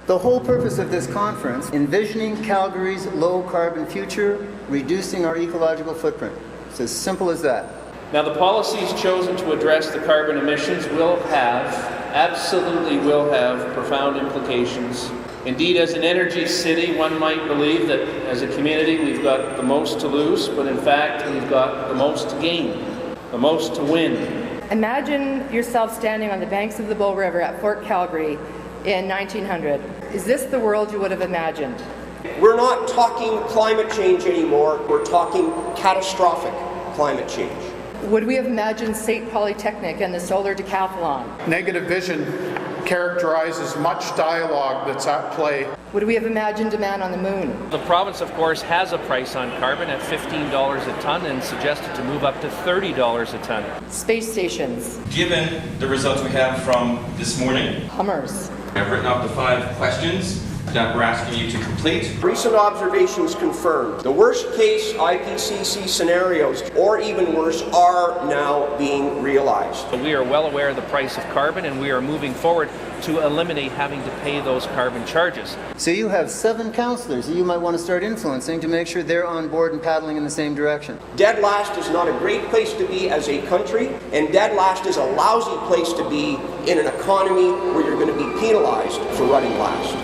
The whole purpose of this conference, envisioning Calgary's low-carbon future, reducing our ecological footprint. It's as simple as that. Now, the policies chosen to address the carbon emissions absolutely will have profound implications. Indeed, as an energy city, one might believe that as a community we've got the most to lose, but in fact we've got the most to gain, the most to win. Imagine yourself standing on the banks of the Bow River at Fort Calgary in 1900. Is this the world you would have imagined? We're not talking climate change anymore, we're talking catastrophic climate change. Would we have imagined St. Polytechnic and the solar decathlon? Negative vision characterizes much dialogue that's at play. Would we have imagined a man on the moon? The province, of course, has a price on carbon at $15 a ton and suggested to move up to $30 a ton. Space stations. Given the results we have from this morning, Hummers. I've written up the 5 questions that we're asking you to complete. Recent observations confirm the worst case IPCC scenarios, or even worse, are now being realized. We are well aware of the price of carbon, and we are moving forward to eliminate having to pay those carbon charges. So you have 7 councillors that you might want to start influencing to make sure they're on board and paddling in the same direction. Dead last is not a great place to be as a country, and dead last is a lousy place to be in an economy where you're going to be penalized for running last.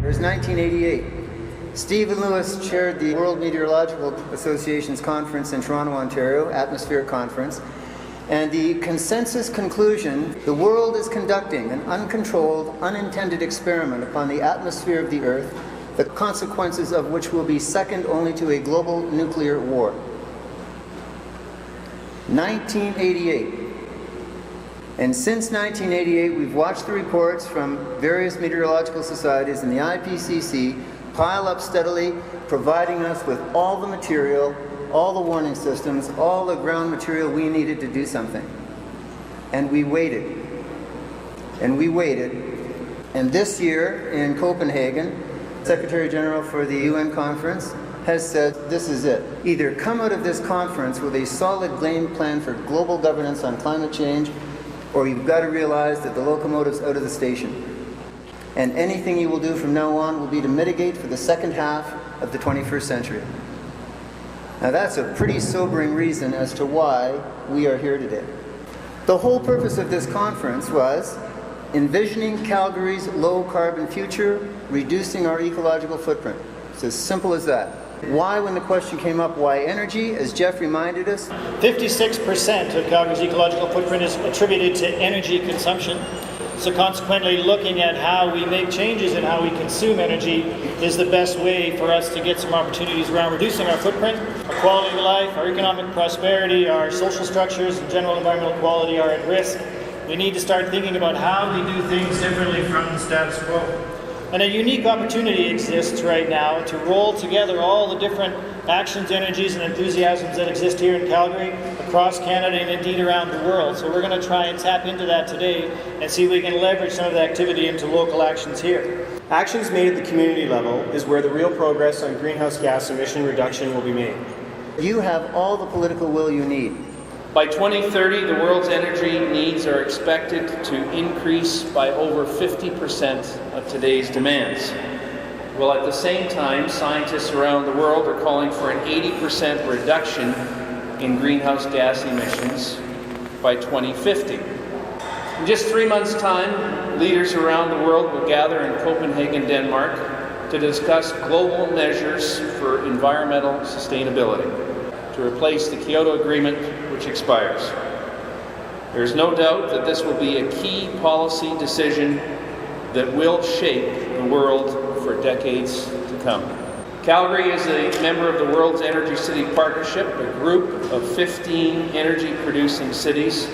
There's 1988. Stephen Lewis chaired the World Meteorological Association's conference in Toronto, Ontario, Atmospheric Conference, and the consensus conclusion, the world is conducting an uncontrolled, unintended experiment upon the atmosphere of the Earth, the consequences of which will be second only to a global nuclear war. 1988. And since 1988, we've watched the reports from various meteorological societies and the IPCC pile up steadily, providing us with all the material, all the warning systems, all the ground material we needed to do something. And we waited. And we waited. And this year in Copenhagen, Secretary General for the UN conference has said this is it. Either come out of this conference with a solid game plan for global governance on climate change, or you've got to realize that the locomotive's out of the station. And anything you will do from now on will be to mitigate for the second half of the 21st century. Now that's a pretty sobering reason as to why we are here today. The whole purpose of this conference was envisioning Calgary's low-carbon future, reducing our ecological footprint. It's as simple as that. Why, when the question came up, why energy? As Jeff reminded us, 56% of Calgary's ecological footprint is attributed to energy consumption. So consequently, looking at how we make changes and how we consume energy is the best way for us to get some opportunities around reducing our footprint. Our quality of life, our economic prosperity, our social structures, and general environmental quality are at risk. We need to start thinking about how we do things differently from the status quo. And a unique opportunity exists right now to roll together all the different actions, energies, and enthusiasms that exist here in Calgary, across Canada, and indeed around the world. So we're going to try and tap into that today and see if we can leverage some of the activity into local actions here. Actions made at the community level is where the real progress on greenhouse gas emission reduction will be made. You have all the political will you need. By 2030, the world's energy needs are expected to increase by over 50% of today's demands. While at the same time, scientists around the world are calling for an 80% reduction in greenhouse gas emissions by 2050. In just 3 months' time, leaders around the world will gather in Copenhagen, Denmark, to discuss global measures for environmental sustainability, to replace the Kyoto Agreement, which expires. There is no doubt that this will be a key policy decision that will shape the world for decades to come. Calgary is a member of the World's Energy City Partnership, a group of 15 energy-producing cities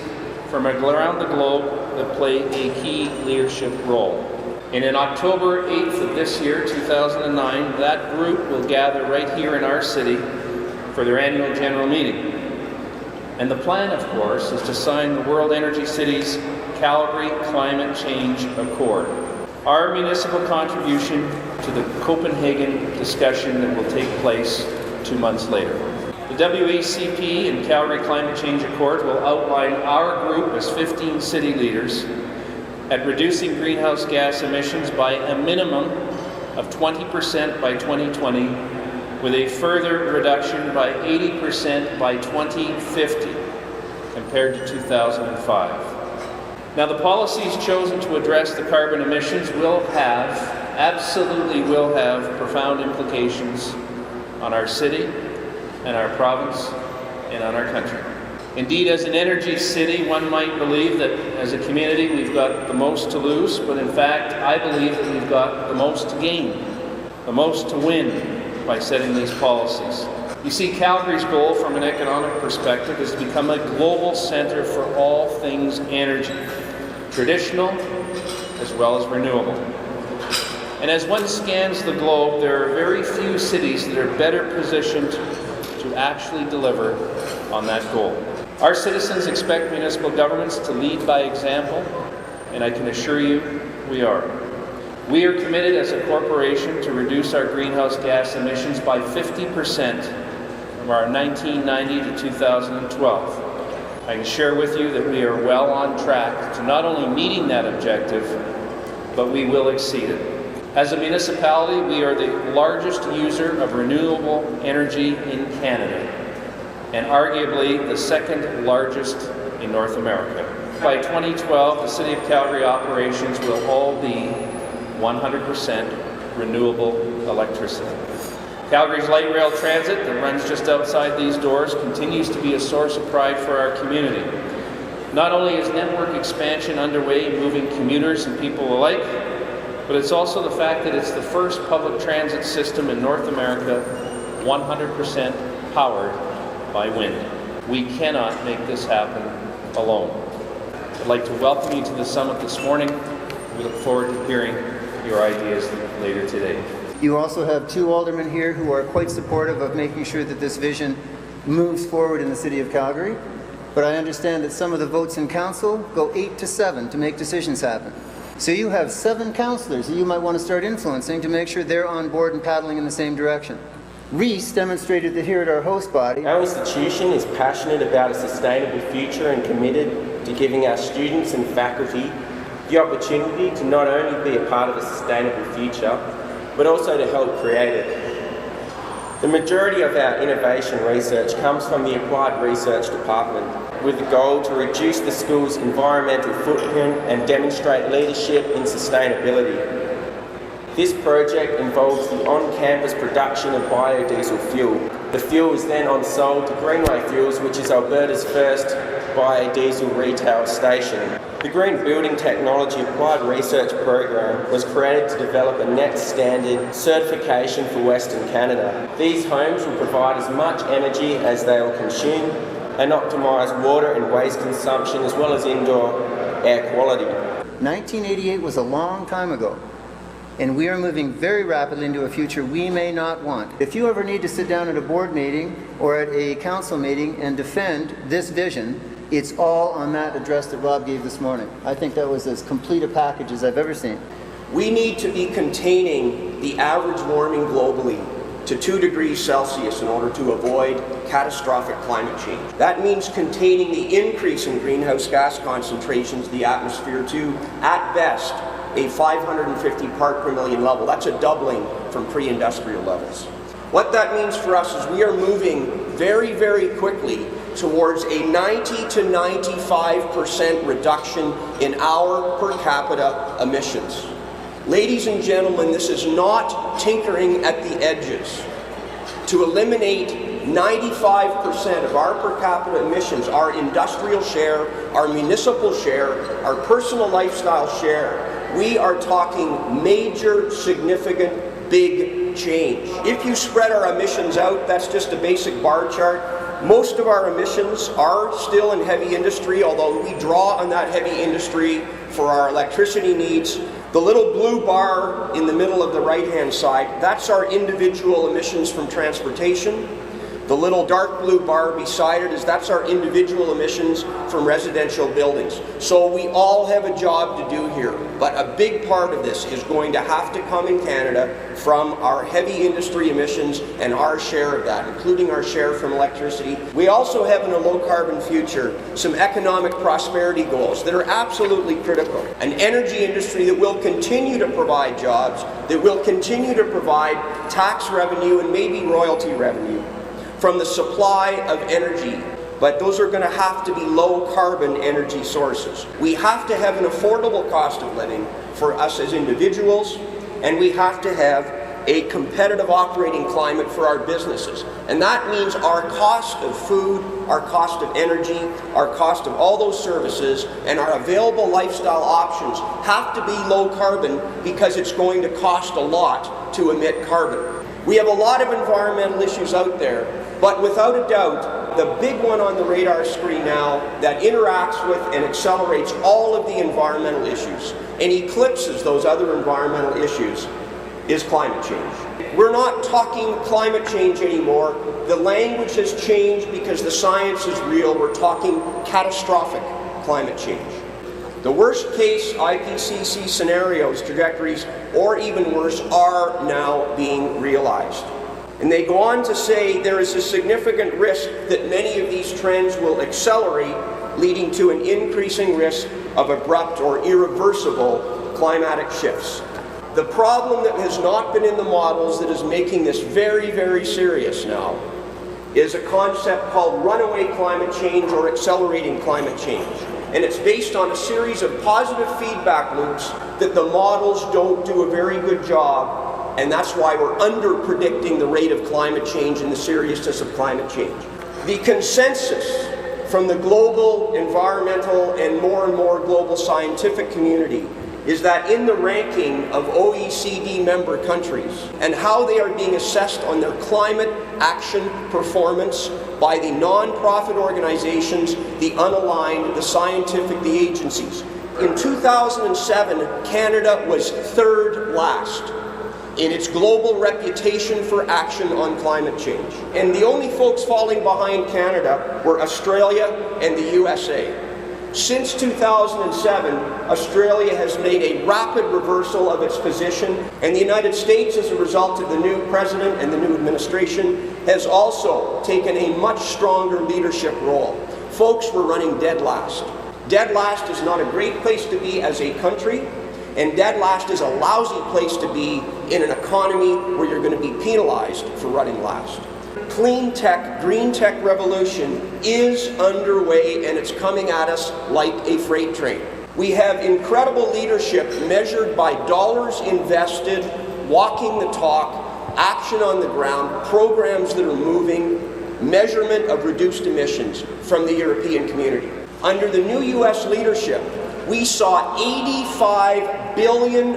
from around the globe that play a key leadership role. And in October 8th of this year, 2009, that group will gather right here in our city for their annual general meeting. And the plan, of course, is to sign the World Energy City's Calgary Climate Change Accord, our municipal contribution to the Copenhagen discussion that will take place 2 months later. The WECP and Calgary Climate Change Accord will outline our group as 15 city leaders at reducing greenhouse gas emissions by a minimum of 20% by 2020, with a further reduction by 80% by 2050 compared to 2005. Now, the policies chosen to address the carbon emissions absolutely will have profound implications on our city and our province and on our country. Indeed, as an energy city, one might believe that as a community we've got the most to lose, but in fact, I believe that we've got the most to gain, the most to win by setting these policies. You see, Calgary's goal from an economic perspective is to become a global center for all things energy, traditional as well as renewable. And as one scans the globe, there are very few cities that are better positioned to actually deliver on that goal. Our citizens expect municipal governments to lead by example, and I can assure you we are. We are committed as a corporation to reduce our greenhouse gas emissions by 50% from our 1990 to 2012. I can share with you that we are well on track to not only meeting that objective, but we will exceed it. As a municipality, we are the largest user of renewable energy in Canada, and arguably the second largest in North America. By 2012, the City of Calgary operations will all be 100% renewable electricity. Calgary's light rail transit that runs just outside these doors continues to be a source of pride for our community. Not only is network expansion underway, moving commuters and people alike, but it's also the fact that it's the first public transit system in North America 100% powered by wind. We cannot make this happen alone. I'd like to welcome you to the summit this morning. We look forward to hearing your ideas later today. You also have two aldermen here who are quite supportive of making sure that this vision moves forward in the City of Calgary. But I understand that some of the votes in council go 8-7 to make decisions happen. So you have 7 councillors that you might want to start influencing to make sure they're on board and paddling in the same direction. Reese demonstrated that here at our host body. Our institution is passionate about a sustainable future and committed to giving our students and faculty the opportunity to not only be a part of a sustainable future, but also to help create it. The majority of our innovation research comes from the Applied Research Department, with the goal to reduce the school's environmental footprint and demonstrate leadership in sustainability. This project involves the on-campus production of biodiesel fuel. The fuel is then on-sold to Greenway Fuels, which is Alberta's first biodiesel retail station. The Green Building Technology Applied Research Program was created to develop a net standard certification for Western Canada. These homes will provide as much energy as they will consume and optimise water and waste consumption as well as indoor air quality. 1988 was a long time ago, and we are moving very rapidly into a future we may not want. If you ever need to sit down at a board meeting or at a council meeting and defend this vision, it's all on that address that Rob gave this morning. I think that was as complete a package as I've ever seen. We need to be containing the average warming globally to 2 degrees Celsius in order to avoid catastrophic climate change. That means containing the increase in greenhouse gas concentrations in the atmosphere to, at best, a 550 part per million level. That's a doubling from pre-industrial levels. What that means for us is we are moving very, very quickly towards a 90 to 95% reduction in our per capita emissions. Ladies and gentlemen, this is not tinkering at the edges. To eliminate 95% of our per capita emissions, our industrial share, our municipal share, our personal lifestyle share, we are talking major, significant, big change. If you spread our emissions out, that's just a basic bar chart. Most of our emissions are still in heavy industry, although we draw on that heavy industry for our electricity needs. The little blue bar in the middle of the right-hand side, that's our individual emissions from transportation. The little dark blue bar beside it that's our individual emissions from residential buildings. So we all have a job to do here, but a big part of this is going to have to come in Canada from our heavy industry emissions and our share of that, including our share from electricity. We also have in a low carbon future some economic prosperity goals that are absolutely critical. An energy industry that will continue to provide jobs, that will continue to provide tax revenue and maybe royalty revenue from the supply of energy, but those are going to have to be low carbon energy sources. We have to have an affordable cost of living for us as individuals, and we have to have a competitive operating climate for our businesses. And that means our cost of food, our cost of energy, our cost of all those services, and our available lifestyle options have to be low carbon because it's going to cost a lot to emit carbon. We have a lot of environmental issues out there, but without a doubt, the big one on the radar screen now that interacts with and accelerates all of the environmental issues and eclipses those other environmental issues is climate change. We're not talking climate change anymore. The language has changed because the science is real. We're talking catastrophic climate change. The worst case IPCC scenarios, trajectories, or even worse, are now being realized. And they go on to say there is a significant risk that many of these trends will accelerate, leading to an increasing risk of abrupt or irreversible climatic shifts. The problem that has not been in the models that is making this very, very serious now is a concept called runaway climate change or accelerating climate change. And it's based on a series of positive feedback loops that the models don't do a very good job, and that's why we're under-predicting the rate of climate change and the seriousness of climate change. The consensus from the global environmental and more global scientific community is that in the ranking of OECD member countries and how they are being assessed on their climate action performance by the non-profit organizations, the unaligned, the scientific, the agencies. In 2007, Canada was third last in its global reputation for action on climate change. And the only folks falling behind Canada were Australia and the USA. Since 2007, Australia has made a rapid reversal of its position, and the United States, as a result of the new president and the new administration, has also taken a much stronger leadership role. Folks, we're running dead last. Dead last is not a great place to be as a country, and dead last is a lousy place to be in an economy where you're going to be penalized for running last. Clean tech, green tech revolution is underway, and it's coming at us like a freight train. We have incredible leadership measured by dollars invested, walking the talk, action on the ground, programs that are moving, measurement of reduced emissions from the European community. Under the new US leadership, we saw $85 billion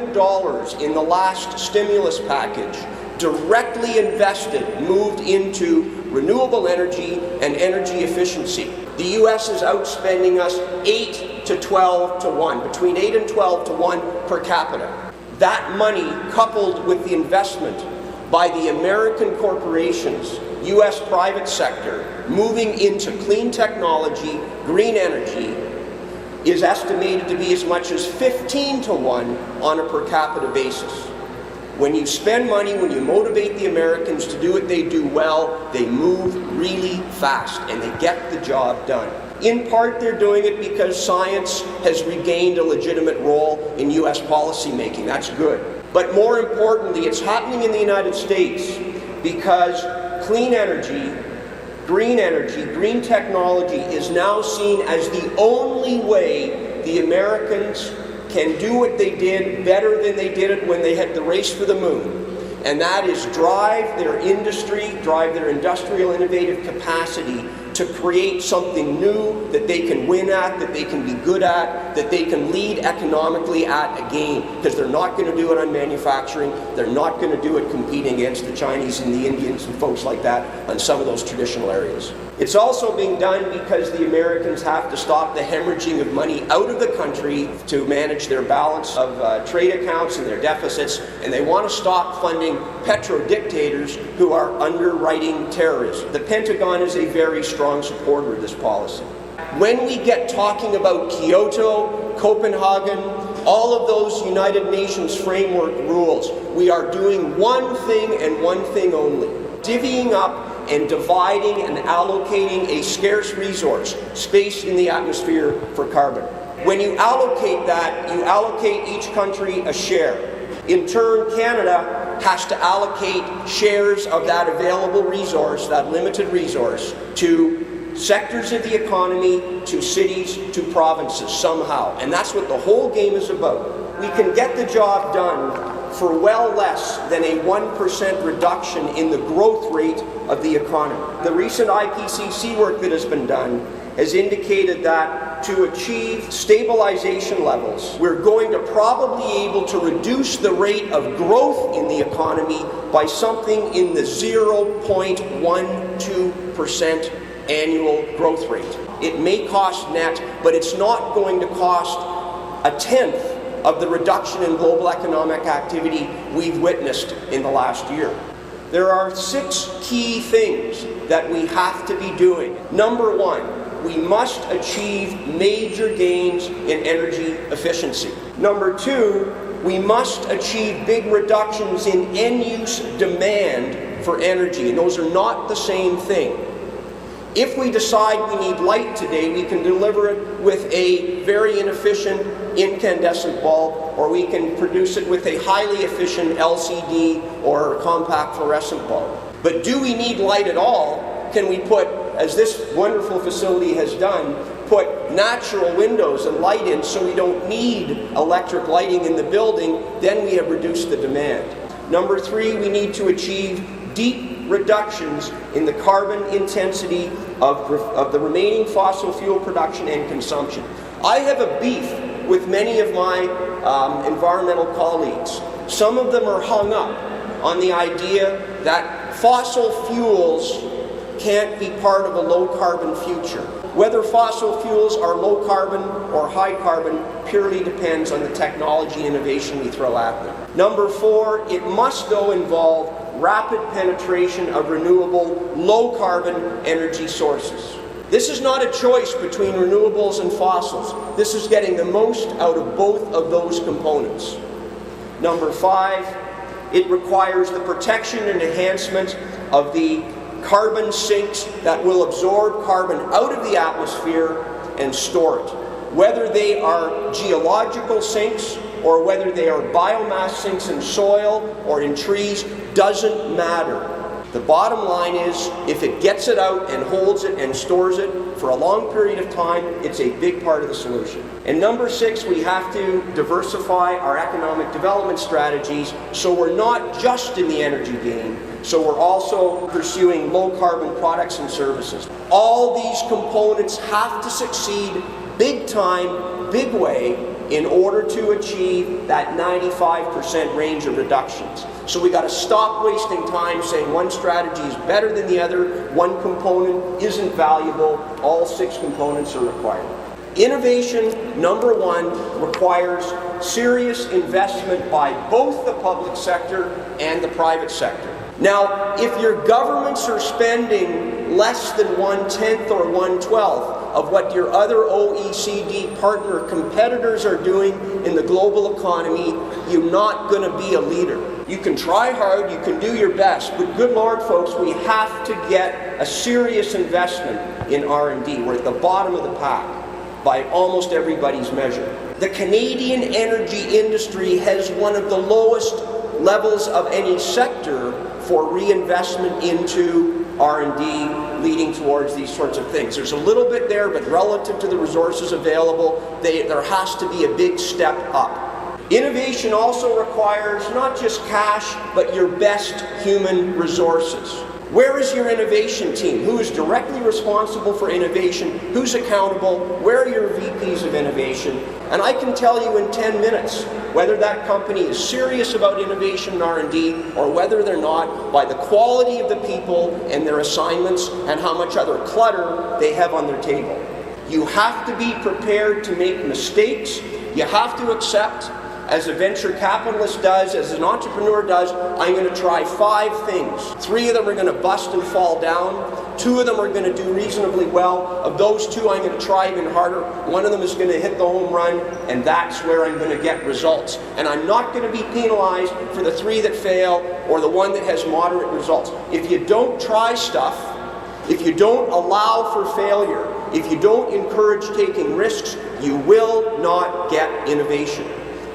in the last stimulus package directly invested, moved into renewable energy and energy efficiency. The US is outspending us 8 to 12 to 1, between 8 and 12 to 1 per capita. That money, coupled with the investment by the American corporations, US private sector, moving into clean technology, green energy, is estimated to be as much as 15 to 1 on a per capita basis. When you spend money, when you motivate the Americans to do what they do well, they move really fast and they get the job done. In part, they're doing it because science has regained a legitimate role in US policymaking. That's good. But more importantly, it's happening in the United States because clean energy, green technology is now seen as the only way the Americans can do what they did better than they did it when they had the race for the moon. And that is drive their industry, drive their industrial innovative capacity to create something new that they can win at, that they can be good at, that they can lead economically at again. Because they're not going to do it on manufacturing, they're not going to do it competing against the Chinese and the Indians and folks like that on some of those traditional areas. It's also being done because the Americans have to stop the hemorrhaging of money out of the country to manage their balance of trade accounts and their deficits, and they want to stop funding petro-dictators who are underwriting terrorism. The Pentagon is a very strong supporter of this policy. When we get talking about Kyoto, Copenhagen, all of those United Nations framework rules, we are doing one thing and one thing only: divvying up and dividing and allocating a scarce resource, space in the atmosphere, for carbon. When you allocate that, you allocate each country a share. In turn, Canada has to allocate shares of that available resource, that limited resource, to sectors of the economy, to cities, to provinces somehow. And that's what the whole game is about. We can get the job done for well less than a 1% reduction in the growth rate of the economy. The recent IPCC work that has been done has indicated that to achieve stabilization levels, we're going to probably be able to reduce the rate of growth in the economy by something in the 0.12% annual growth rate. It may cost net, but it's not going to cost a tenth of the reduction in global economic activity we've witnessed in the last year. There are 6 key things that we have to be doing. Number 1, we must achieve major gains in energy efficiency. Number 2, we must achieve big reductions in end-use demand for energy, and those are not the same thing. If we decide we need light today, we can deliver it with a very inefficient incandescent bulb, or we can produce it with a highly efficient LCD or compact fluorescent bulb. But do we need light at all? Can we put, as this wonderful facility has done, put natural windows and light in so we don't need electric lighting in the building? Then we have reduced the demand. Number 3, we need to achieve deep reductions in the carbon intensity of the remaining fossil fuel production and consumption. I have a beef with many of my environmental colleagues. Some of them are hung up on the idea that fossil fuels can't be part of a low-carbon future. Whether fossil fuels are low-carbon or high-carbon purely depends on the technology innovation we throw at them. Number 4, it must, though, involve rapid penetration of renewable, low-carbon energy sources. This is not a choice between renewables and fossils. This is getting the most out of both of those components. Number 5, it requires the protection and enhancement of the carbon sinks that will absorb carbon out of the atmosphere and store it. Whether they are geological sinks or whether they are biomass sinks in soil or in trees, doesn't matter. The bottom line is, if it gets it out and holds it and stores it for a long period of time, it's a big part of the solution. And number 6, we have to diversify our economic development strategies so we're not just in the energy game, so we're also pursuing low-carbon products and services. All these components have to succeed big time, big way, in order to achieve that 95% range of reductions. So we got to stop wasting time saying one strategy is better than the other, one component isn't valuable, all 6 components are required. Innovation, number 1, requires serious investment by both the public sector and the private sector. Now, if your governments are spending less than 1/10 or 1/12 of what your other OECD partner competitors are doing in the global economy, you're not going to be a leader. You can try hard, you can do your best, but good Lord, folks, we have to get a serious investment in R&D. We're at the bottom of the pack by almost everybody's measure. The Canadian energy industry has one of the lowest levels of any sector for reinvestment into R&D leading towards these sorts of things. There's a little bit there, but relative to the resources available, there has to be a big step up. Innovation also requires not just cash, but your best human resources. Where is your innovation team? Who is directly responsible for innovation? Who's accountable? Where are your VPs of innovation? And I can tell you in 10 minutes whether that company is serious about innovation and R&D or whether they're not by the quality of the people and their assignments and how much other clutter they have on their table. You have to be prepared to make mistakes. You have to accept, as a venture capitalist does, as an entrepreneur does, I'm going to try 5 things. 3 of them are going to bust and fall down. 2 of them are going to do reasonably well. Of those 2, I'm going to try even harder. 1 of them is going to hit the home run, and that's where I'm going to get results. And I'm not going to be penalized for the 3 that fail or the 1 that has moderate results. If you don't try stuff, if you don't allow for failure, if you don't encourage taking risks, you will not get innovation.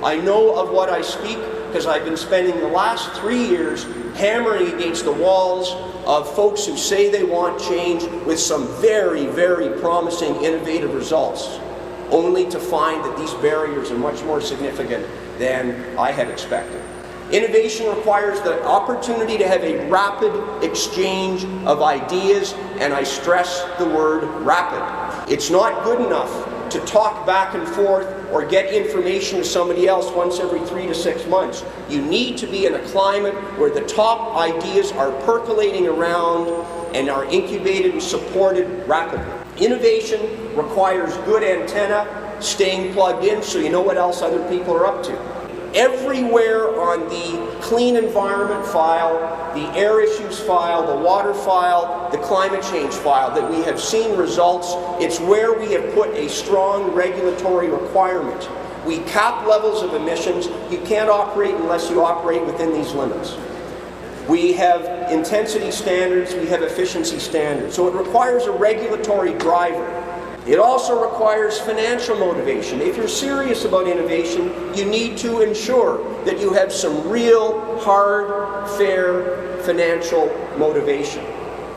I know of what I speak because I've been spending the last 3 years hammering against the walls of folks who say they want change with some very, very promising innovative results, only to find that these barriers are much more significant than I had expected. Innovation requires the opportunity to have a rapid exchange of ideas, and I stress the word rapid. It's not good enough to talk back and forth or get information to somebody else once every 3 to 6 months. You need to be in a climate where the top ideas are percolating around and are incubated and supported rapidly. Innovation requires good antenna, staying plugged in so you know what else other people are up to. Everywhere on the clean environment file, the air issues file, the water file, the climate change file that we have seen results, it's where we have put a strong regulatory requirement. We cap levels of emissions. You can't operate unless you operate within these limits. We have intensity standards, we have efficiency standards. So it requires a regulatory driver. It also requires financial motivation. If you're serious about innovation, you need to ensure that you have some real, hard, fair financial motivation.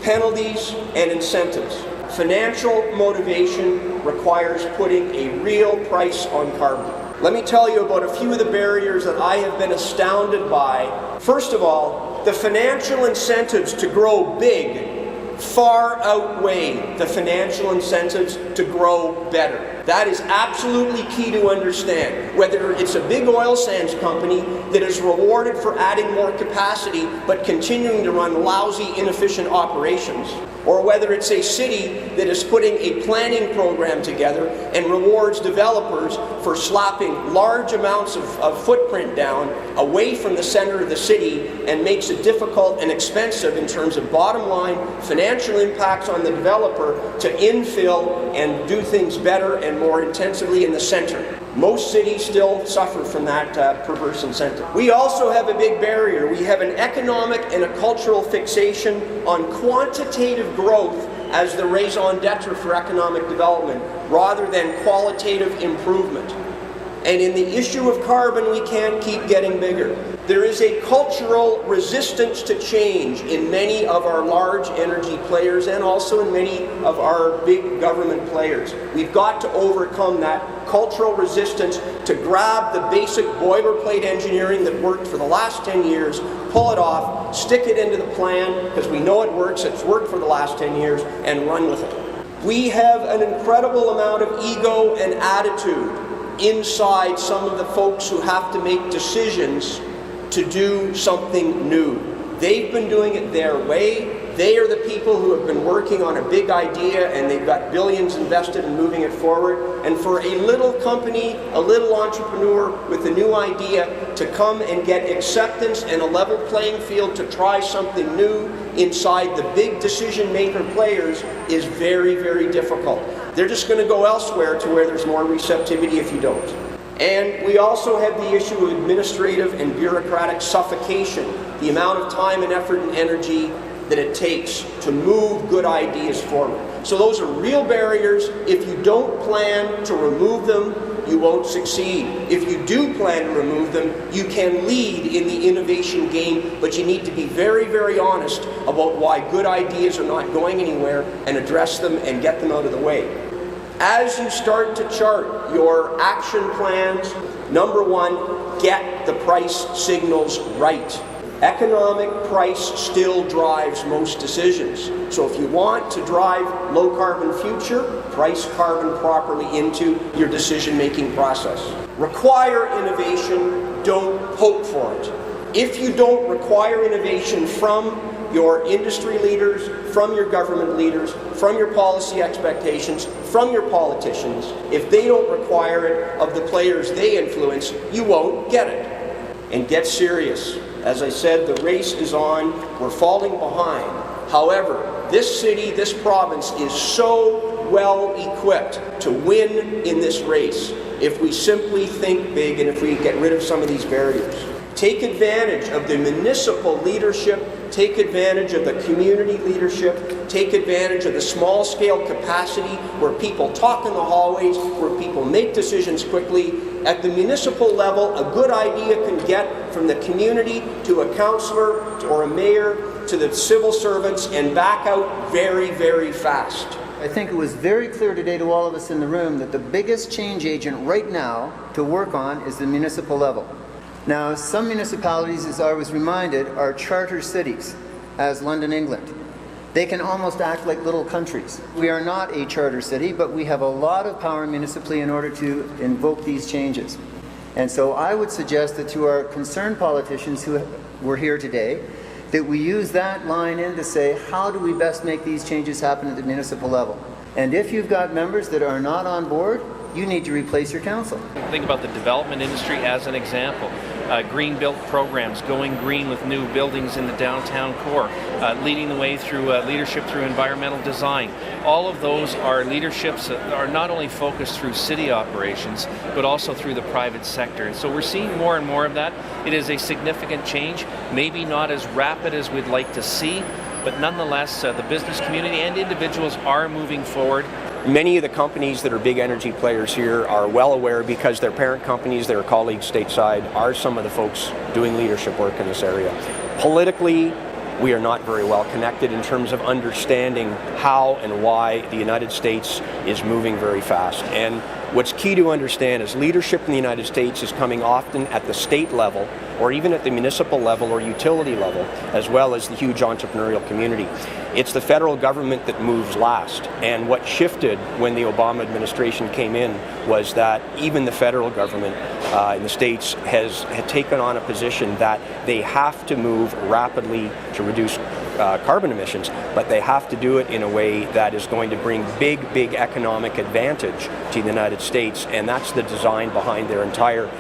Penalties and incentives. Financial motivation requires putting a real price on carbon. Let me tell you about a few of the barriers that I have been astounded by. First of all, the financial incentives to grow big far outweigh the financial incentives to grow better. That is absolutely key to understand. Whether it's a big oil sands company that is rewarded for adding more capacity but continuing to run lousy, inefficient operations, or whether it's a city that is putting a planning program together and rewards developers for slapping large amounts of footprint down away from the center of the city and makes it difficult and expensive in terms of bottom line financial impacts on the developer to infill and do things better and more intensively in the center. Most cities still suffer from that perverse incentive. We also have a big barrier. We have an economic and a cultural fixation on quantitative growth as the raison d'etre for economic development, rather than qualitative improvement. And in the issue of carbon, we can't keep getting bigger. There is a cultural resistance to change in many of our large energy players and also in many of our big government players. We've got to overcome that cultural resistance to grab the basic boilerplate engineering that worked for the last 10 years, pull it off, stick it into the plan, because we know it works, it's worked for the last 10 years, and run with it. We have an incredible amount of ego and attitude inside some of the folks who have to make decisions to do something new. They've been doing it their way. They are the people who have been working on a big idea and they've got billions invested in moving it forward. And for a little company, a little entrepreneur with a new idea to come and get acceptance and a level playing field to try something new inside the big decision maker players is very, very difficult. They're just going to go elsewhere to where there's more receptivity if you don't. And we also have the issue of administrative and bureaucratic suffocation, the amount of time and effort and energy that it takes to move good ideas forward. So those are real barriers. If you don't plan to remove them, you won't succeed. If you do plan to remove them, you can lead in the innovation game, but you need to be very, very honest about why good ideas are not going anywhere and address them and get them out of the way. As you start to chart your action plans, number one, get the price signals right. Economic price still drives most decisions. So if you want to drive low carbon future, price carbon properly into your decision-making process. Require innovation, don't hope for it. If you don't require innovation from your industry leaders, from your government leaders, from your policy expectations, from your politicians, if they don't require it of the players they influence, you won't get it. And get serious. As I said, the race is on. We're falling behind. However, this city, this province is so well equipped to win in this race if we simply think big and if we get rid of some of these barriers. Take advantage of the municipal leadership, take advantage of the community leadership, take advantage of the small-scale capacity where people talk in the hallways, where people make decisions quickly. At the municipal level, a good idea can get from the community to a councillor or a mayor to the civil servants and back out very, very fast. I think it was very clear today to all of us in the room that the biggest change agent right now to work on is the municipal level. Now, some municipalities, as I was reminded, are charter cities, as London, England. They can almost act like little countries. We are not a charter city, but we have a lot of power municipally in order to invoke these changes. And so I would suggest that to our concerned politicians who were here today, that we use that line in to say, how do we best make these changes happen at the municipal level? And if you've got members that are not on board, you need to replace your council. Think about the development industry as an example. Green built programs, going green with new buildings in the downtown core, leading the way through leadership through environmental design. All of those are leaderships that are not only focused through city operations, but also through the private sector. And so we're seeing more and more of that. It is a significant change, maybe not as rapid as we'd like to see, but nonetheless, the business community and individuals are moving forward. Many of the companies that are big energy players here are well aware, because their parent companies, their colleagues stateside, are some of the folks doing leadership work in this area. Politically, we are not very well connected in terms of understanding how and why the United States is moving very fast. And what's key to understand is leadership in the United States is coming often at the state level, or even at the municipal level or utility level, as well as the huge entrepreneurial community. It's the federal government that moves last. And what shifted when the Obama administration came in was that even the federal government in the states had taken on a position that they have to move rapidly to reduce carbon emissions, but they have to do it in a way that is going to bring big economic advantage to the United States, and that's the design behind their entire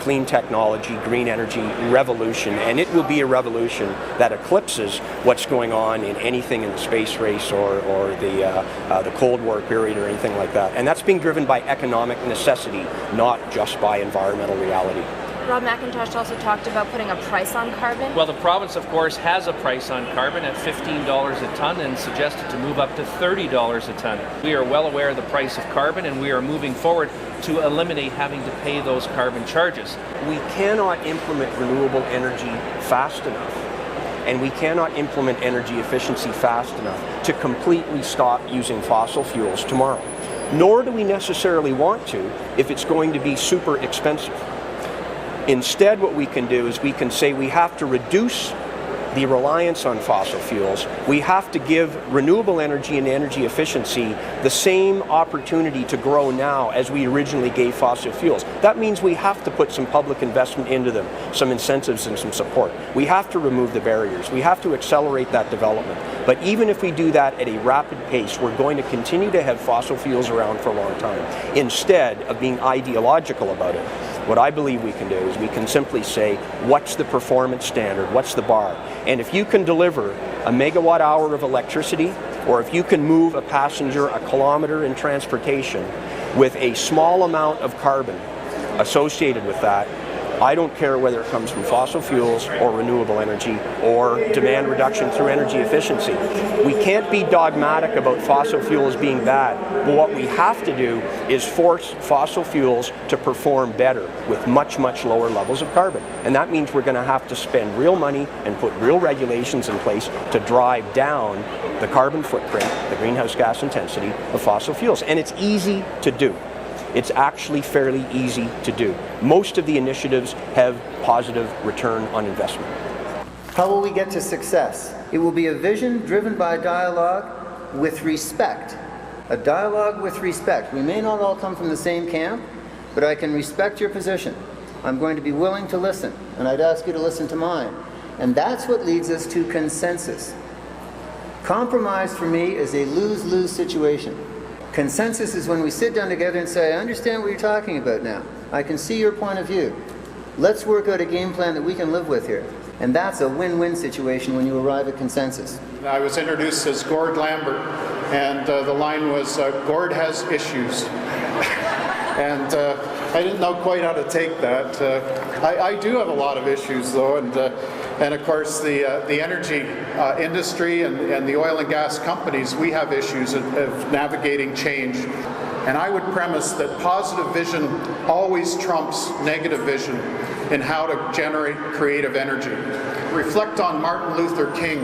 clean technology, green energy revolution. And it will be a revolution that eclipses what's going on in anything in the space race or the Cold War period or anything like that. And that's being driven by economic necessity, not just by environmental reality. Rob McIntosh also talked about putting a price on carbon. Well, the province, of course, has a price on carbon at $15 a ton and suggested to move up to $30 a ton. We are well aware of the price of carbon, and we are moving forward to eliminate having to pay those carbon charges. We cannot implement renewable energy fast enough, and we cannot implement energy efficiency fast enough to completely stop using fossil fuels tomorrow. Nor do we necessarily want to if it's going to be super expensive. Instead, what we can do is we can say we have to reduce the reliance on fossil fuels. We have to give renewable energy and energy efficiency the same opportunity to grow now as we originally gave fossil fuels. That means we have to put some public investment into them, some incentives and some support. We have to remove the barriers. We have to accelerate that development. But even if we do that at a rapid pace, we're going to continue to have fossil fuels around for a long time, instead of being ideological about it. What I believe we can do is we can simply say, what's the performance standard? What's the bar? And if you can deliver a megawatt hour of electricity, or if you can move a passenger a kilometer in transportation with a small amount of carbon associated with that, I don't care whether it comes from fossil fuels or renewable energy or demand reduction through energy efficiency. We can't be dogmatic about fossil fuels being bad, but what we have to do is force fossil fuels to perform better with much lower levels of carbon. And that means we're going to have to spend real money and put real regulations in place to drive down the carbon footprint, the greenhouse gas intensity of fossil fuels. And it's easy to do. It's actually fairly easy to do. Most of the initiatives have positive return on investment. How will we get to success? It will be a vision driven by dialogue with respect. A dialogue with respect. We may not all come from the same camp, but I can respect your position. I'm going to be willing to listen, and I'd ask you to listen to mine. And that's what leads us to consensus. Compromise for me is a lose-lose situation. Consensus is when we sit down together and say, I understand what you're talking about now. I can see your point of view. Let's work out a game plan that we can live with here. And that's a win-win situation when you arrive at consensus. I was introduced as Gord Lambert, and the line was, Gord has issues. And I didn't know quite how to take that. I do have a lot of issues, though, and of course the energy industry and the oil and gas companies, we have issues of navigating change. And I would premise that positive vision always trumps negative vision in how to generate creative energy. Reflect on Martin Luther King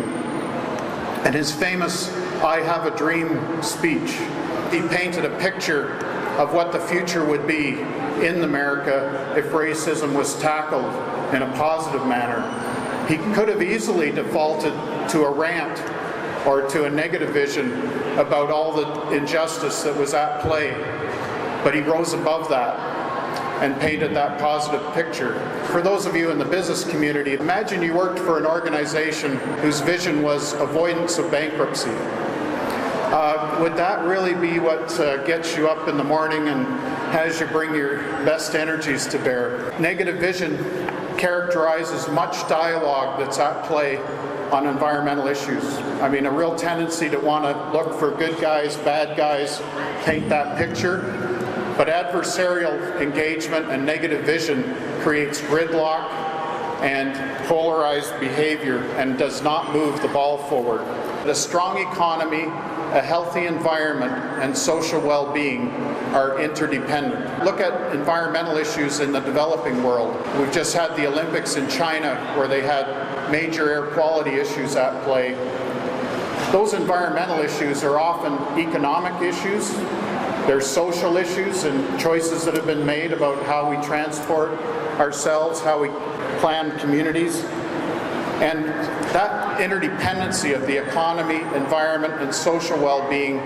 and his famous "I Have a Dream" speech. He painted a picture of what the future would be in America if racism was tackled in a positive manner. He could have easily defaulted to a rant or to a negative vision about all the injustice that was at play, but he rose above that and painted that positive picture. For those of you in the business community, imagine you worked for an organization whose vision was avoidance of bankruptcy. Would that really be what gets you up in the morning and has you bring your best energies to bear? Negative vision characterizes much dialogue that's at play on environmental issues. I mean, a real tendency to want to look for good guys, bad guys, paint that picture. But adversarial engagement and negative vision creates gridlock and polarized behavior and does not move the ball forward. A strong economy, a healthy environment, and social well-being are interdependent. Look at environmental issues in the developing world. We've just had the Olympics in China where they had major air quality issues at play. Those environmental issues are often economic issues. There's social issues and choices that have been made about how we transport ourselves, how we plan communities. And that interdependency of the economy, environment, and social well-being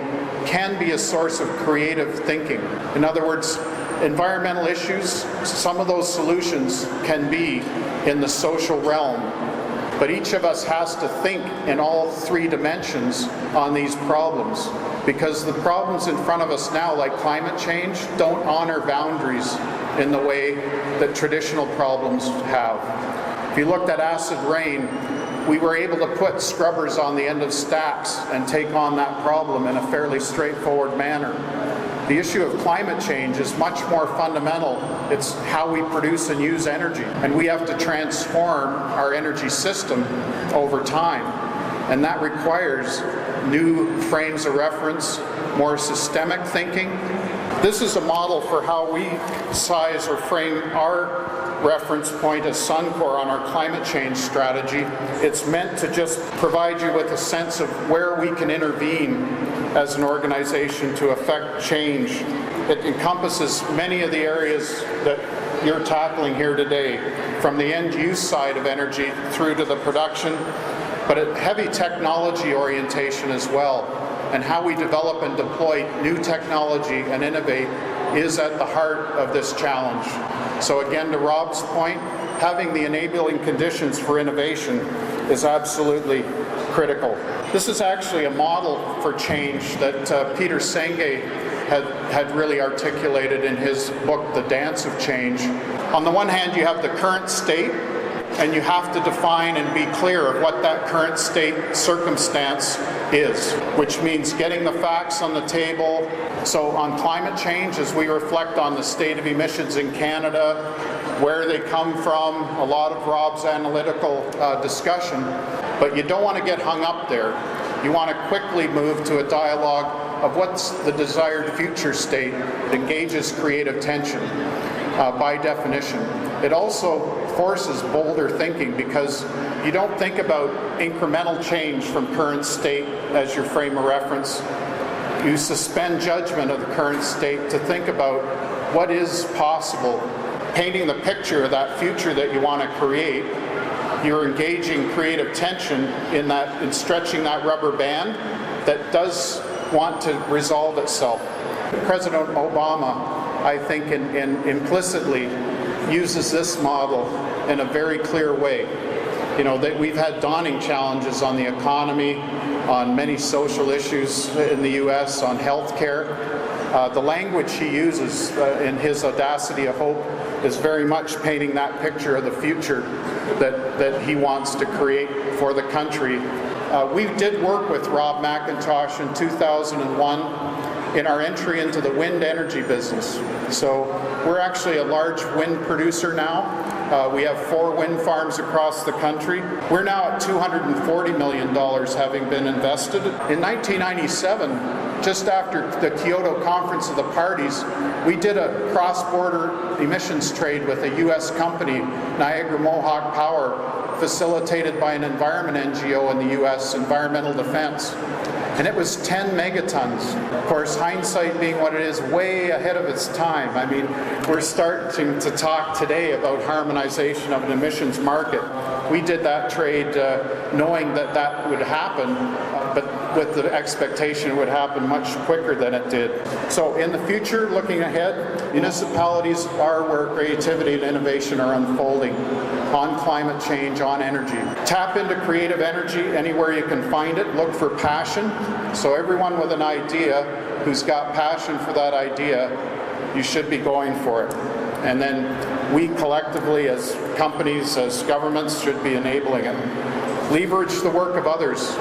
can be a source of creative thinking. In other words, environmental issues, some of those solutions can be in the social realm. But each of us has to think in all three dimensions on these problems, because the problems in front of us now, like climate change, don't honor boundaries in the way that traditional problems have. If you looked at acid rain, we were able to put scrubbers on the end of stacks and take on that problem in a fairly straightforward manner. The issue of climate change is much more fundamental. It's how we produce and use energy. And we have to transform our energy system over time. And that requires new frames of reference, more systemic thinking. This is a model for how we size or frame our reference point as Suncor on our climate change strategy. It's meant to just provide you with a sense of where we can intervene as an organization to affect change. It encompasses many of the areas that you're tackling here today, from the end use side of energy through to the production, but a heavy technology orientation as well. And how we develop and deploy new technology and innovate is at the heart of this challenge. So again, to Rob's point, having the enabling conditions for innovation is absolutely critical. This is actually a model for change that Peter Senge had really articulated in his book, The Dance of Change. On the one hand, you have the current state, and you have to define and be clear of what that current state circumstance is, which means getting the facts on the table. So on climate change, as we reflect on the state of emissions in Canada, where they come from, a lot of Rob's analytical discussion, but you don't want to get hung up there. You want to quickly move to a dialogue of what's the desired future state that engages creative tension by definition. It also forces bolder thinking, because you don't think about incremental change from current state as your frame of reference. You suspend judgment of the current state to think about what is possible, painting the picture of that future that you want to create, you're engaging creative tension in stretching that rubber band that does want to resolve itself. President Obama, I think, implicitly uses this model in a very clear way. You know, that we've had daunting challenges on the economy, on many social issues in the U.S., on health care. The language he uses in his Audacity of Hope is very much painting that picture of the future that he wants to create for the country. We did work with Rob McIntosh in 2001 in our entry into the wind energy business. So we're actually a large wind producer now. We have 4 wind farms across the country. We're now at $240 million having been invested. In 1997, just after the Kyoto Conference of the Parties, we did a cross-border emissions trade with a U.S. company, Niagara Mohawk Power, facilitated by an environment NGO in the U.S., Environmental Defense. And it was 10 megatons. Of course, hindsight being what it is, way ahead of its time. I mean, we're starting to talk today about harmonization of an emissions market. We did that trade knowing that that would happen, but with the expectation it would happen much quicker than it did. So in the future, looking ahead, municipalities are where creativity and innovation are unfolding on climate change, on energy. Tap into creative energy anywhere you can find it. Look for passion. So everyone with an idea who's got passion for that idea, you should be going for it. And then we collectively as companies, as governments, should be enabling it. Leverage the work of others.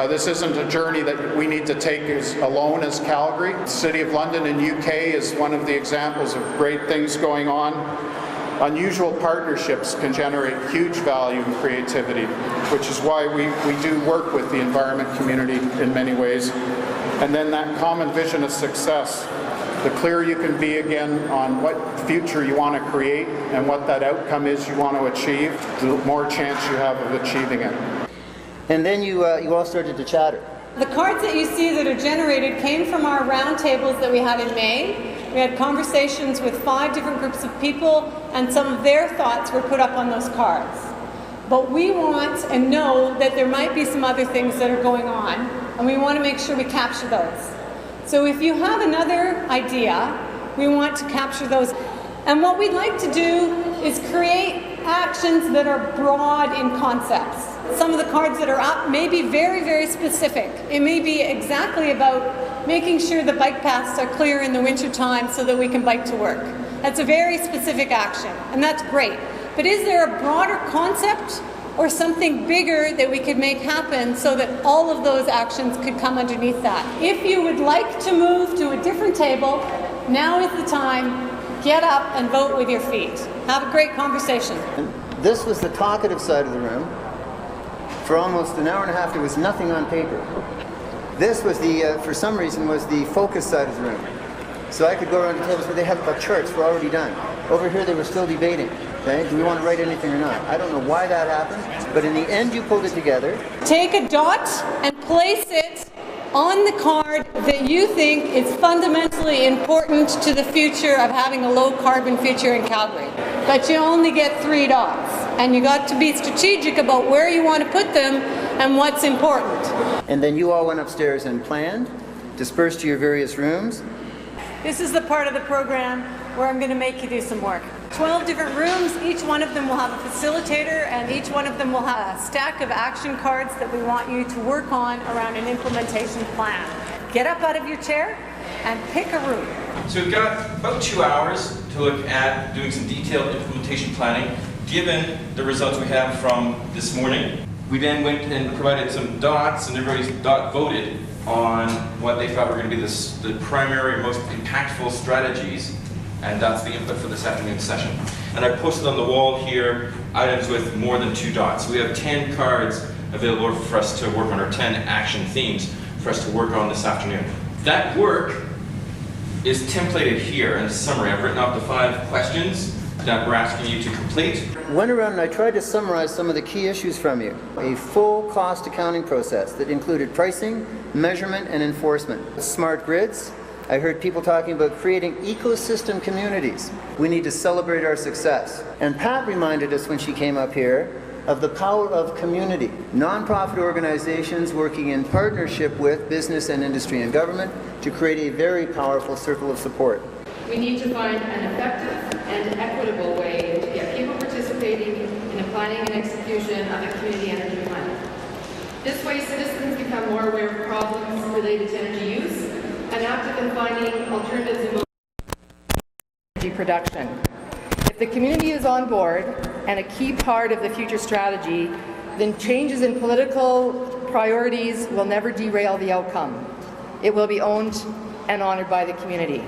This isn't a journey that we need to take alone as Calgary. The City of London in UK is one of the examples of great things going on. Unusual partnerships can generate huge value and creativity, which is why we do work with the environment community in many ways. And then that common vision of success. The clearer you can be again on what future you want to create and what that outcome is you want to achieve, the more chance you have of achieving it. And then you all started to chatter. The cards that you see that are generated came from our roundtables that we had in May. We had conversations with 5 different groups of people, and some of their thoughts were put up on those cards. But we want and know that there might be some other things that are going on, and we want to make sure we capture those. So if you have another idea, we want to capture those. And what we'd like to do is create actions that are broad in concepts. Some of the cards that are up may be very, very specific. It may be exactly about making sure the bike paths are clear in the winter time so that we can bike to work. That's a very specific action, and that's great. But is there a broader concept or something bigger that we could make happen so that all of those actions could come underneath that? If you would like to move to a different table, now is the time. Get up and vote with your feet. Have a great conversation. This was the talkative side of the room. For almost an hour and a half, there was nothing on paper. This was the, for some reason, was the focus side of the room. So I could go around the tables where they have the charts were already done. Over here, they were still debating. Okay, do we want to write anything or not? I don't know why that happened, but in the end, you pulled it together. Take a dot and place it on the card that you think is fundamentally important to the future of having a low-carbon future in Calgary. But you only get 3 dots, and you got to be strategic about where you want to put them and what's important. And then you all went upstairs and planned, dispersed to your various rooms. This is the part of the program where I'm going to make you do some work. 12 different rooms, each one of them will have a facilitator, and each one of them will have a stack of action cards that we want you to work on around an implementation plan. Get up out of your chair and pick a room. So we've got about 2 hours to look at doing some detailed implementation planning, given the results we have from this morning. We then went and provided some dots, and everybody's dot voted on what they thought were going to be the primary, most impactful strategies, and that's the input for this afternoon's session. And I posted on the wall here items with more than 2 dots. We have 10 cards available for us to work on, or 10 action themes for us to work on this afternoon. That work is templated here in summary. I've written up the 5 questions that we're asking you to complete. Went around and I tried to summarize some of the key issues from you. A full cost accounting process that included pricing, measurement, and enforcement. Smart grids. I heard people talking about creating ecosystem communities. We need to celebrate our success. And Pat reminded us when she came up here of the power of community. Nonprofit organizations working in partnership with business and industry and government to create a very powerful circle of support. We need to find an effective and equitable way to get people participating in the planning and execution of a community energy plan. This way, citizens become more aware of problems related to energy use and active in finding alternatives in energy production. If the community is on board and a key part of the future strategy, then changes in political priorities will never derail the outcome. It will be owned and honored by the community.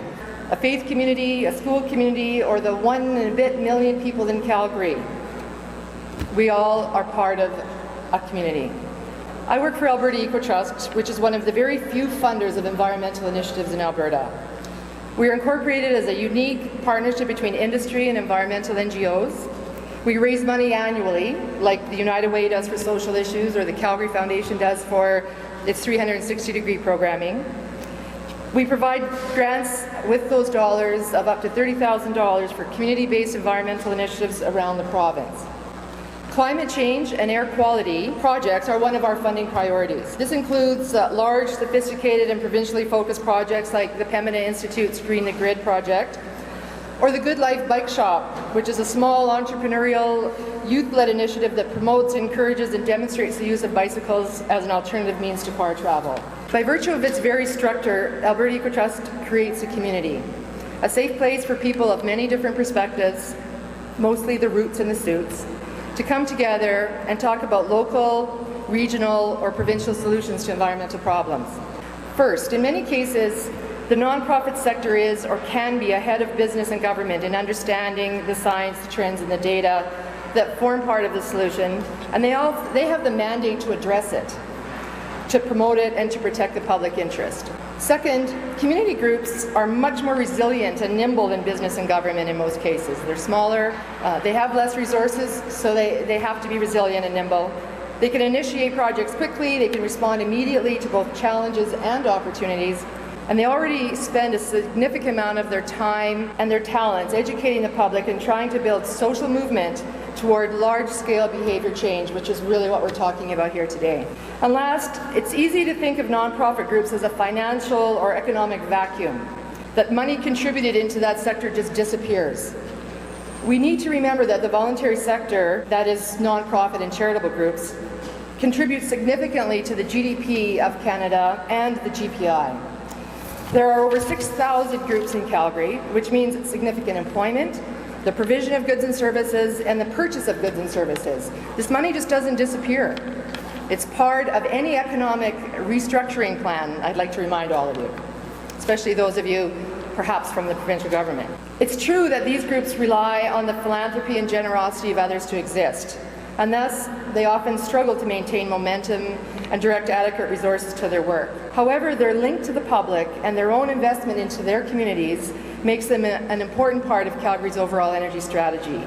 A faith community, a school community, or the 1 and a bit million people in Calgary. We all are part of a community. I work for Alberta Eco Trust, which is one of the very few funders of environmental initiatives in Alberta. We are incorporated as a unique partnership between industry and environmental NGOs. We raise money annually, like the United Way does for social issues or the Calgary Foundation does for its 360-degree programming. We provide grants with those dollars of up to $30,000 for community-based environmental initiatives around the province. Climate change and air quality projects are one of our funding priorities. This includes large, sophisticated and provincially focused projects like the Pembina Institute's Green the Grid project, or the Good Life Bike Shop, which is a small entrepreneurial youth-led initiative that promotes, encourages and demonstrates the use of bicycles as an alternative means to car travel. By virtue of its very structure, Alberta Eco Trust creates a community, a safe place for people of many different perspectives, mostly the roots and the suits, to come together and talk about local, regional or provincial solutions to environmental problems. First, in many cases, the nonprofit sector is or can be ahead of business and government in understanding the science, the trends and the data that form part of the solution, and they have the mandate to address it, to promote it and to protect the public interest. Second, community groups are much more resilient and nimble than business and government in most cases. They're smaller, they have less resources, so they have to be resilient and nimble. They can initiate projects quickly, they can respond immediately to both challenges and opportunities, and they already spend a significant amount of their time and their talents educating the public and trying to build social movement toward large-scale behavior change, which is really what we're talking about here today. And last, it's easy to think of nonprofit groups as a financial or economic vacuum, that money contributed into that sector just disappears. We need to remember that the voluntary sector, that is nonprofit and charitable groups, contributes significantly to the GDP of Canada and the GPI. There are over 6,000 groups in Calgary, which means significant employment, the provision of goods and services, and the purchase of goods and services. This money just doesn't disappear. It's part of any economic restructuring plan, I'd like to remind all of you, especially those of you perhaps from the provincial government. It's true that these groups rely on the philanthropy and generosity of others to exist, and thus they often struggle to maintain momentum and direct adequate resources to their work. However, their link to the public and their own investment into their communities makes them an important part of Calgary's overall energy strategy.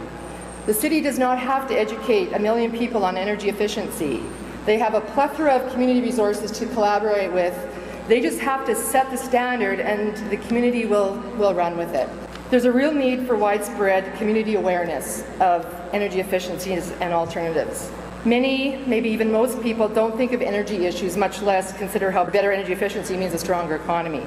The city does not have to educate 1 million people on energy efficiency. They have a plethora of community resources to collaborate with. They just have to set the standard and the community will run with it. There's a real need for widespread community awareness of energy efficiencies and alternatives. Many, maybe even most people, don't think of energy issues, much less consider how better energy efficiency means a stronger economy.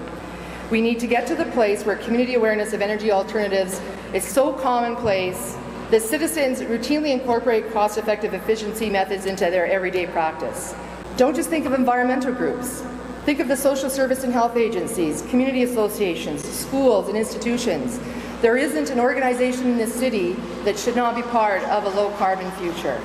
We need to get to the place where community awareness of energy alternatives is so commonplace that citizens routinely incorporate cost-effective efficiency methods into their everyday practice. Don't just think of environmental groups. Think of the social service and health agencies, community associations, schools and institutions. There isn't an organization in this city that should not be part of a low-carbon future.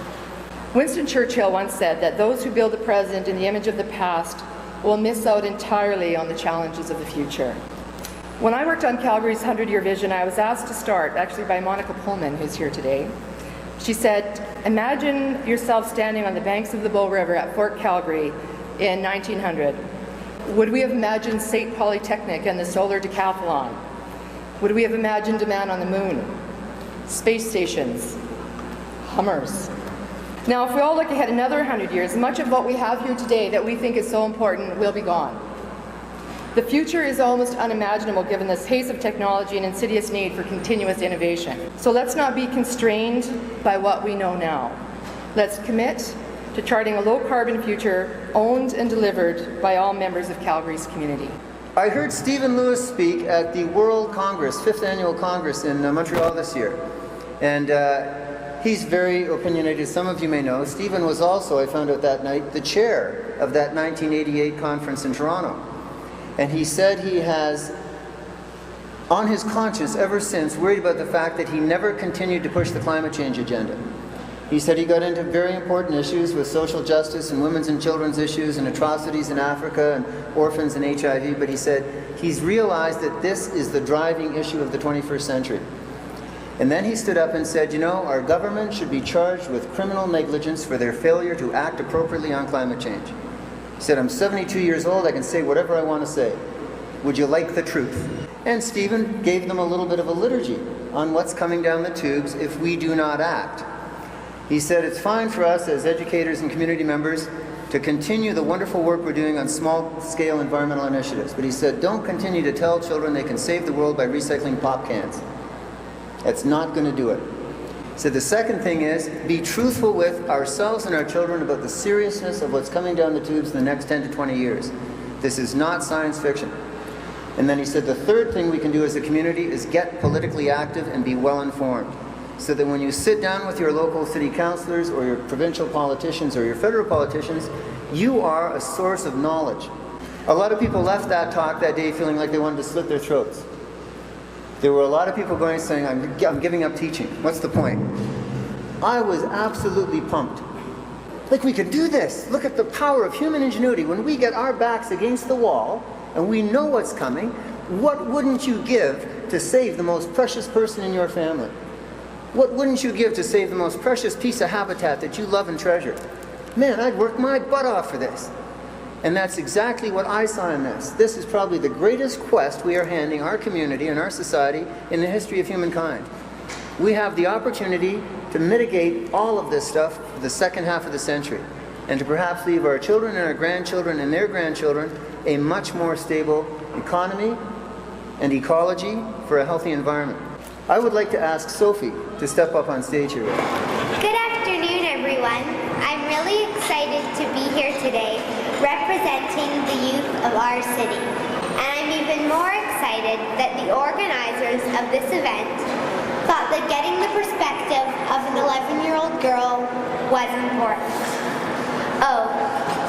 Winston Churchill once said that those who build the present in the image of the past will miss out entirely on the challenges of the future. When I worked on Calgary's 100-year vision, I was asked to start, actually by Monica Pullman, who's here today. She said, imagine yourself standing on the banks of the Bull River at Fort Calgary in 1900. Would we have imagined St. Polytechnic and the solar decathlon? Would we have imagined a man on the moon? Space stations? Hummers? Now, if we all look ahead another 100 years, much of what we have here today that we think is so important will be gone. The future is almost unimaginable given the pace of technology and insidious need for continuous innovation. So let's not be constrained by what we know now. Let's commit to charting a low-carbon future owned and delivered by all members of Calgary's community. I heard Stephen Lewis speak at the World Congress, 5th Annual Congress in Montreal this year. And he's very opinionated, some of you may know. Stephen was also, I found out that night, the chair of that 1988 conference in Toronto. And he said he has, on his conscience ever since, worried about the fact that he never continued to push the climate change agenda. He said he got into very important issues with social justice and women's and children's issues and atrocities in Africa and orphans and HIV, but he said he's realized that this is the driving issue of the 21st century. And then he stood up and said, you know, our government should be charged with criminal negligence for their failure to act appropriately on climate change. He said, I'm 72 years old, I can say whatever I want to say. Would you like the truth? And Stephen gave them a little bit of a liturgy on what's coming down the tubes if we do not act. He said it's fine for us as educators and community members to continue the wonderful work we're doing on small-scale environmental initiatives. But he said, don't continue to tell children they can save the world by recycling pop cans. That's not going to do it. He said the second thing is, be truthful with ourselves and our children about the seriousness of what's coming down the tubes in the next 10 to 20 years. This is not science fiction. And then he said the third thing we can do as a community is get politically active and be well informed, so that when you sit down with your local city councillors or your provincial politicians or your federal politicians, you are a source of knowledge. A lot of people left that talk that day feeling like they wanted to slit their throats. There were a lot of people going saying, I'm giving up teaching. What's the point? I was absolutely pumped. Like, we could do this. Look at the power of human ingenuity. When we get our backs against the wall and we know what's coming, what wouldn't you give to save the most precious person in your family? What wouldn't you give to save the most precious piece of habitat that you love and treasure? Man, I'd work my butt off for this. And that's exactly what I saw in this. This is probably the greatest quest we are handing our community and our society in the history of humankind. We have the opportunity to mitigate all of this stuff for the second half of the century, and to perhaps leave our children and our grandchildren and their grandchildren a much more stable economy and ecology for a healthy environment. I would like to ask Sophie to step up on stage here. Good afternoon, everyone. I'm really excited to be here today representing the youth of our city. And I'm even more excited that the organizers of this event thought that getting the perspective of an 11-year-old girl was important. Oh,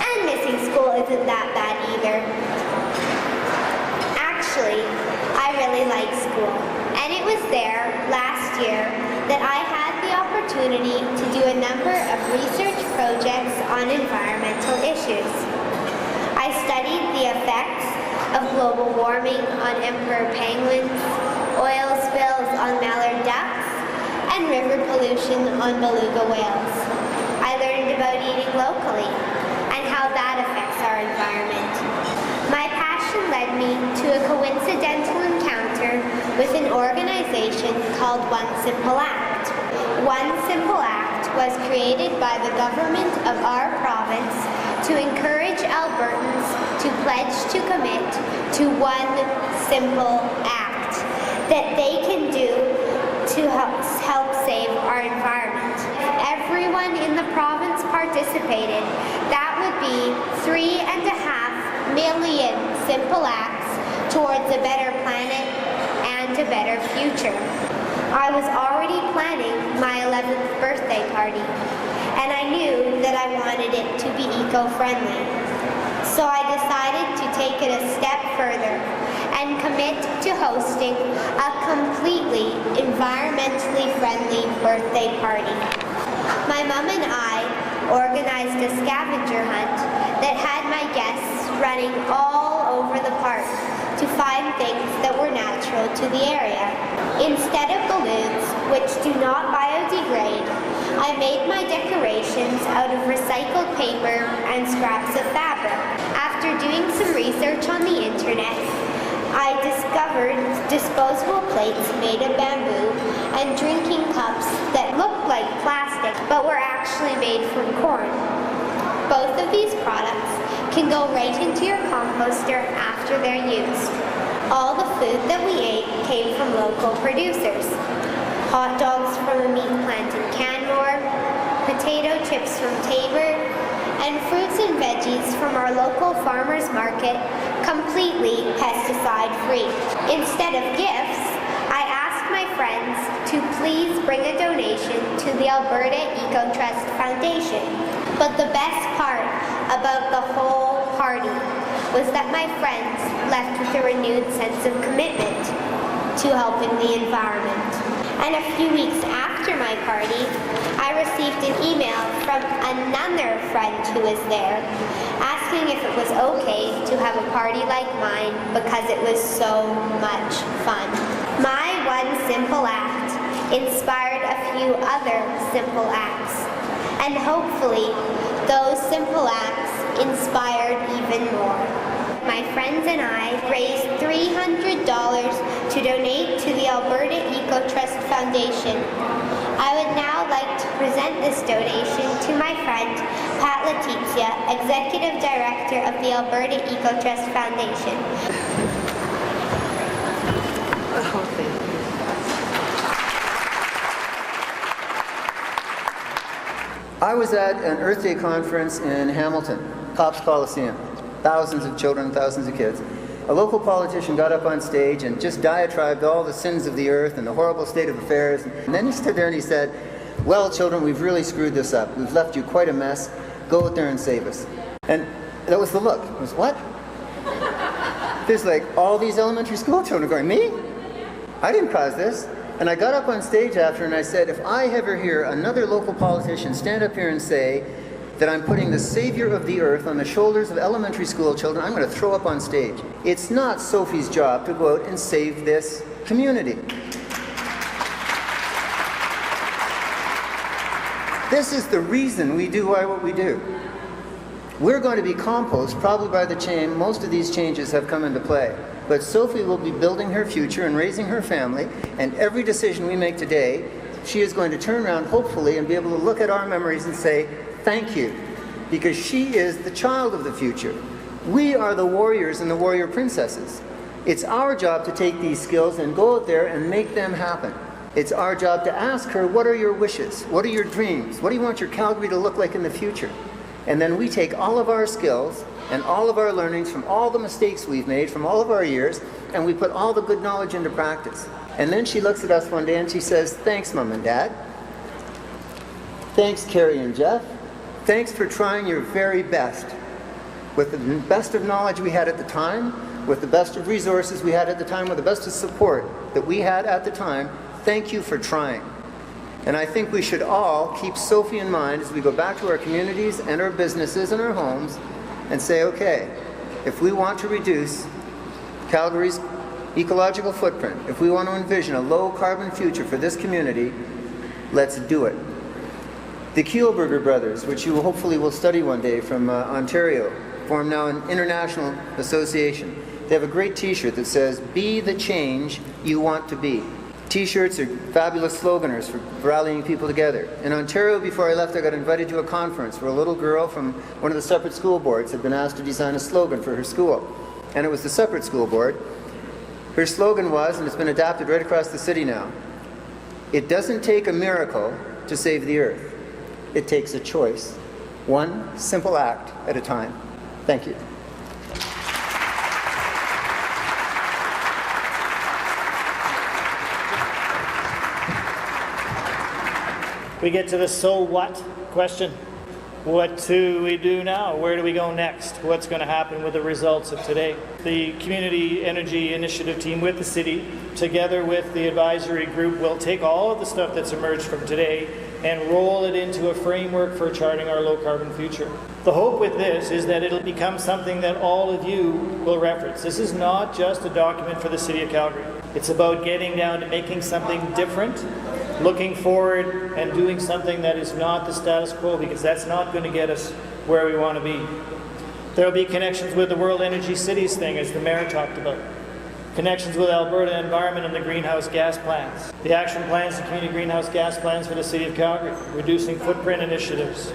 and missing school isn't that bad either. Actually, I really like school. And it was there, last year, that I had the opportunity to do a number of research projects on environmental issues. I studied the effects of global warming on emperor penguins, oil spills on mallard ducks, and river pollution on beluga whales. I learned about eating locally and how that affects our environment. My passion led me to a coincidental encounter with an organization called One Simple Act. One Simple Act was created by the government of our province to encourage Albertans to pledge to commit to one simple act that they can do to help save our environment. If everyone in the province participated, that would be 3.5 million simple acts towards a better planet and a better future. I was already planning my 11th birthday party, and I knew that I wanted it to be eco-friendly. So I decided to take it a step further and commit to hosting a completely environmentally friendly birthday party. My mom and I organized a scavenger hunt that had my guests running all over the park to find things that were natural to the area. Instead of balloons, which do not biodegrade, I made my decorations out of recycled paper and scraps of fabric. After doing some research on the internet, I discovered disposable plates made of bamboo and drinking cups that looked like plastic but were actually made from corn. Both of these products can go right into your composter after they're used. All the food that we ate came from local producers. Hot dogs from a meat plant in Canmore, potato chips from Tabor, and fruits and veggies from our local farmers market completely pesticide-free. Instead of gifts, I asked my friends to please bring a donation to the Alberta Eco Trust Foundation. But the best part about the whole party was that my friends left with a renewed sense of commitment to helping the environment. And a few weeks after my party, I received an email from another friend who was there asking if it was okay to have a party like mine because it was so much fun. My one simple act inspired a few other simple acts, and hopefully those simple acts inspired even more. My friends and I raised $300 to donate to the Alberta Eco Trust Foundation. I would now like to present this donation to my friend, Pat Letizia, Executive Director of the Alberta Eco Trust Foundation. I was at an Earth Day conference in Hamilton, Copps Coliseum. Thousands of children, thousands of kids. A local politician got up on stage and just diatribed all the sins of the earth and the horrible state of affairs. And then he stood there and he said, well, children, we've really screwed this up. We've left you quite a mess. Go out there and save us. And that was the look. It was, what? There's like all these elementary school children going, me? I didn't cause this. And I got up on stage after and I said, if I ever hear another local politician stand up here and say that I'm putting the savior of the earth on the shoulders of elementary school children, I'm going to throw up on stage. It's not Sophie's job to go out and save this community. This is the reason we do what we do. We're going to be compost probably by the time most of these changes have come into play. But Sophie will be building her future and raising her family, and every decision we make today, she is going to turn around, hopefully, and be able to look at our memories and say, thank you, because she is the child of the future. We are the warriors and the warrior princesses. It's our job to take these skills and go out there and make them happen. It's our job to ask her, what are your wishes? What are your dreams? What do you want your Calgary to look like in the future? And then we take all of our skills and all of our learnings from all the mistakes we've made from all of our years, and we put all the good knowledge into practice. And then she looks at us one day and she says, thanks, Mom and Dad. Thanks, Carrie and Jeff. Thanks for trying your very best. With the best of knowledge we had at the time, with the best of resources we had at the time, with the best of support that we had at the time, thank you for trying. And I think we should all keep Sophie in mind as we go back to our communities and our businesses and our homes and say, okay, if we want to reduce Calgary's ecological footprint, if we want to envision a low carbon future for this community, let's do it. The Kielburger brothers, which you hopefully will study one day from Ontario, form now an international association. They have a great t-shirt that says, be the change you want to be. T-shirts are fabulous sloganers for rallying people together. In Ontario, before I left, I got invited to a conference where a little girl from one of the separate school boards had been asked to design a slogan for her school. And it was the separate school board. Her slogan was, and it's been adapted right across the city now, it doesn't take a miracle to save the earth. It takes a choice, one simple act at a time. Thank you. We get to the so what question. What do we do now? Where do we go next? What's going to happen with the results of today? The Community Energy Initiative team with the city, together with the advisory group, will take all of the stuff that's emerged from today and roll it into a framework for charting our low carbon future. The hope with this is that it'll become something that all of you will reference. This is not just a document for the City of Calgary. It's about getting down to making something different, looking forward and doing something that is not the status quo, because that's not going to get us where we want to be. There will be connections with the World Energy Cities thing, as the Mayor talked about. Connections with Alberta Environment and the greenhouse gas plans. The action plans and community greenhouse gas plans for the City of Calgary. Reducing footprint initiatives.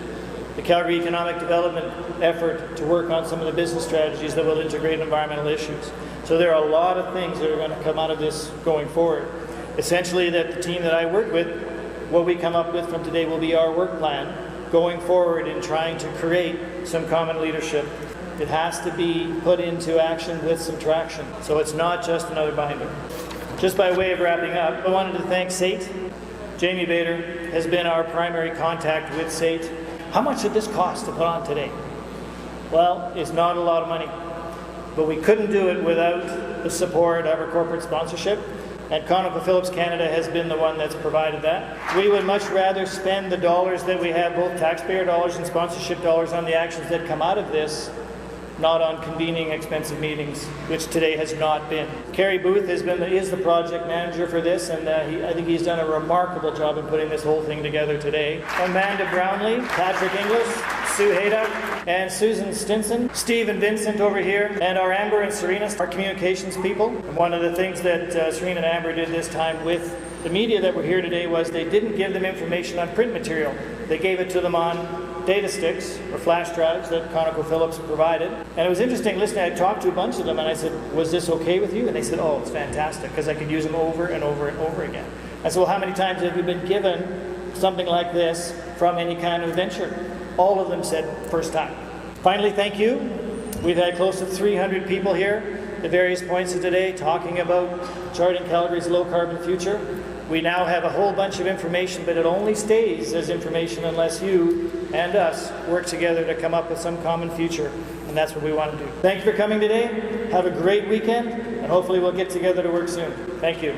The Calgary Economic Development effort to work on some of the business strategies that will integrate environmental issues. So there are a lot of things that are going to come out of this going forward. Essentially, that the team that I work with, what we come up with from today will be our work plan going forward in trying to create some common leadership. It has to be put into action with some traction. So it's not just another binder. Just by way of wrapping up, I wanted to thank SAIT. Jamie Bader has been our primary contact with SAIT. How much did this cost to put on today? Well, it's not a lot of money, but we couldn't do it without the support of our corporate sponsorship, and ConocoPhillips Canada has been the one that's provided that. We would much rather spend the dollars that we have, both taxpayer dollars and sponsorship dollars, on the actions that come out of this, not on convening expensive meetings, which today has not been. Kerry Booth is the project manager for this, and I think he's done a remarkable job in putting this whole thing together today. Amanda Brownlee, Patrick Inglis, Sue Hayda, and Susan Stinson, Steve and Vincent over here, and our Amber and Serena, our communications people. And one of the things that Serena and Amber did this time with the media that were here today was they didn't give them information on print material. They gave it to them on data sticks or flash drives that ConocoPhillips provided. And it was interesting listening. I talked to a bunch of them and I said, was this okay with you? And they said, oh, it's fantastic, because I could use them over and over and over again. I said, well, how many times have you been given something like this from any kind of venture? All of them said, first time. Finally, thank you. We've had close to 300 people here at various points of today talking about charting Calgary's low carbon future. We now have a whole bunch of information, but it only stays as information unless you and us work together to come up with some common future, and that's what we want to do. Thank you for coming today. Have a great weekend, and hopefully we'll get together to work soon. Thank you.